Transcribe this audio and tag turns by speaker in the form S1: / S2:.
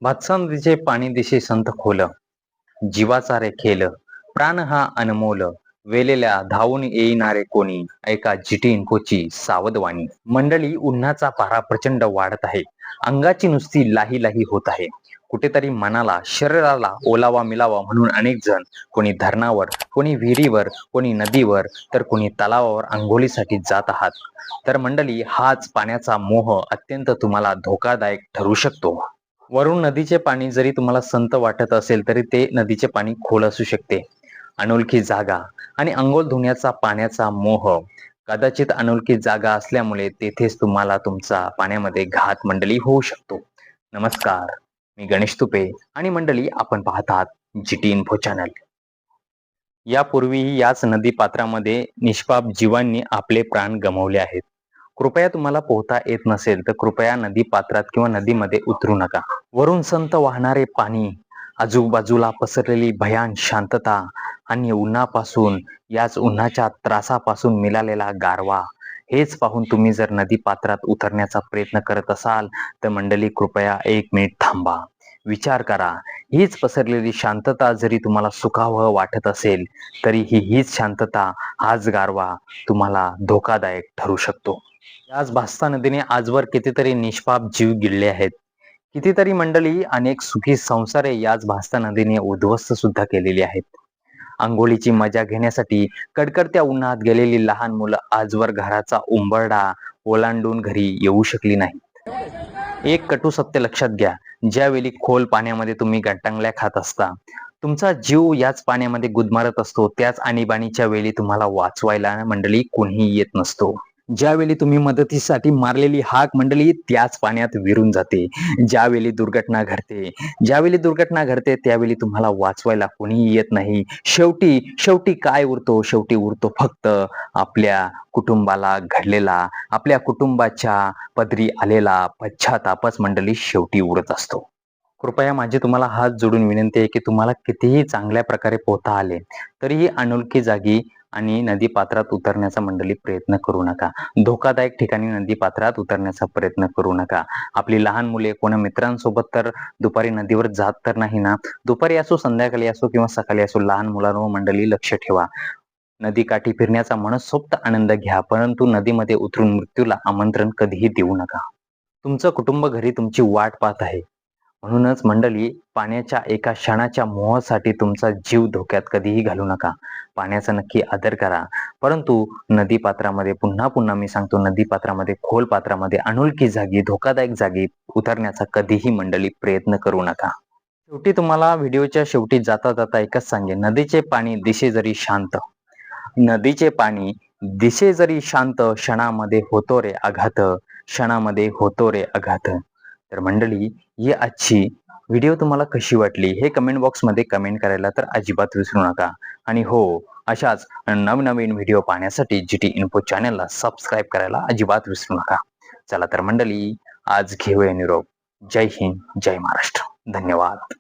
S1: भातसा नदीचे पाणी दिशे संत खोल, जीवाचा रे खेल, प्राण हा अनमोल, वेलेल्या धावून येणारे कोणी, ऐका जिटी इन्फोची सावधवाणी. मंडळी, उन्हाचा पारा प्रचंड वाढत आहे. अंगाची नुसती लाही लाही होत आहे. कुठेतरी मनाला शरीराला ओलावा मिळावा म्हणून अनेक जण, कोणी धरणावर, कोणी विहिरीवर, कोणी नदीवर, तर कोणी तलावावर आंघोळीसाठी जात आहात. तर मंडळी, हाच पाण्याचा मोह अत्यंत तुम्हाला धोकादायक ठरू शकतो. वरून नदीचे पाणी जरी तुम्हाला संत वाटत असेल तरी ते नदीचे पाणी खोल असू शकते. अनोळखी जागा आणि अंघोळ धुण्याचा पाण्याचा मोह. कदाचित अनोळखी जागा असल्यामुळे तेथेच तुम्हाला तुमचा पाण्यामध्ये घात मंडळी होऊ शकतो. नमस्कार, मी गणेश तुपे आणि मंडळी, आपण पाहतात जीटी इन्फो चॅनल. यापूर्वीही याच नदी पात्रामध्ये निष्पाप जीवांनी आपले प्राण गमावले आहेत. कृपया तुम्हाला पोहता येत नसेल तर कृपया नदी पात्रात किंवा नदीमध्ये उतरू नका. वरून संत वाहणारे पाणी, आजूबाजूला पसरलेली भयान शांतता आणि उन्हापासून, याच उन्हाच्या त्रासापासून मिळालेला गारवा, हेच पाहून तुम्ही जर नदी पात्रात उतरण्याचा प्रयत्न करत असाल तर मंडळी, कृपया 1 मिनिट थांबा, विचार करा. हीच पसरलेली शांतता जरी तुम्हाला सुखावह वाटत असेल तरी हीच शांतता, हाच गारवा तुम्हाला धोकादायक ठरू शकतो. याच भास्ता नदीने आजवर कितीतरी निष्पाप जीव गिळले आहेत. कितीतरी मंडळी, अनेक सुखी संसारे याच भास्ता नदीने उद्ध्वस्त सुद्धा केलेली आहेत. आंघोळीची मजा घेण्यासाठी कडकडत्या उन्हात गेलेली लहान मुलं आजवर घराचा उंबरडा ओलांडून घरी येऊ शकली नाही. एक कटू सत्य लक्षात घ्या, ज्यावेळी खोल पाण्यामध्ये तुम्ही गटांगळ्या खात असता, तुमचा जीव याच पाण्यामध्ये गुदमरत असतो, त्याच आणीबाणीच्या वेळी तुम्हाला वाचवायला मंडळी कोणीही येत नसतो. ज्यावेळी तुम्ही मदतीसाठी मारलेली हाक मंडळी त्याच पाण्यात विरून जाते. ज्यावेळी दुर्घटना घडते त्यावेळी तुम्हाला वाचवायला कोणीही येत नाही. शेवटी काय उरतो? शेवटी उरतो फक्त आपल्या कुटुंबाला घडलेला, आपल्या कुटुंबाच्या पदरी आलेला पश्चातापच मंडळी शेवटी उरत असतो. कृपया माझी तुम्हाला हात जोडून विनंती आहे की तुम्हाला कितीही चांगल्या प्रकारे पोहता आले तरीही अनोळखी जागी आणि नदी पात्रात उतरण्याचा मंडळी प्रयत्न करू नका. धोकादायक ठिकाणी नदी पात्रात उतरण्याचा प्रयत्न करू नका. आपली लहान मुले कोणा मित्रांसोबत तर दुपारी नदीवर जात तर नाही ना? दुपारी असो, संध्याकाळी असो किंवा सकाळी असो, लहान मुलांवर मंडळी लक्ष ठेवा. नदीकाठी फिरण्याचा मनसोक्त आनंद घ्या, परंतु नदीमध्ये उतरून मृत्यूला आमंत्रण कधीही देऊ नका. तुमचं कुटुंब घरी तुमची वाट पाहत आहे. म्हणूनच मंडळी, पाण्याच्या एका क्षणाच्या मोहासाठी तुमचा जीव धोक्यात कधीही घालू नका. पाण्याचा नक्की आदर करा, परंतु नदी पात्रामध्ये, पुन्हा पुन्हा मी सांगतो, नदी पात्रामध्ये, खोल पात्रामध्ये, अनोळखी जागी, धोकादायक जागी उतरण्याचा कधीही मंडळी प्रयत्न करू नका. शेवटी तुम्हाला व्हिडिओच्या शेवटी जाता जाता एकच सांगेन, नदीचे पाणी दिशे जरी शांत, क्षणामध्ये होतो रे आघात, क्षणामध्ये होतो रे आघात. तर मंडळी, ही आजची व्हिडिओ तुम्हाला कशी वाटली हे कमेंट बॉक्समध्ये कमेंट करायला तर अजिबात विसरू नका. आणि हो, अशाच नवनवीन व्हिडिओ पाहण्यासाठी जीटी इन्फो चॅनलला सबस्क्राईब करायला अजिबात विसरू नका. चला तर मंडळी, आज घेऊया निरोप. जय हिंद, जय महाराष्ट्र. धन्यवाद.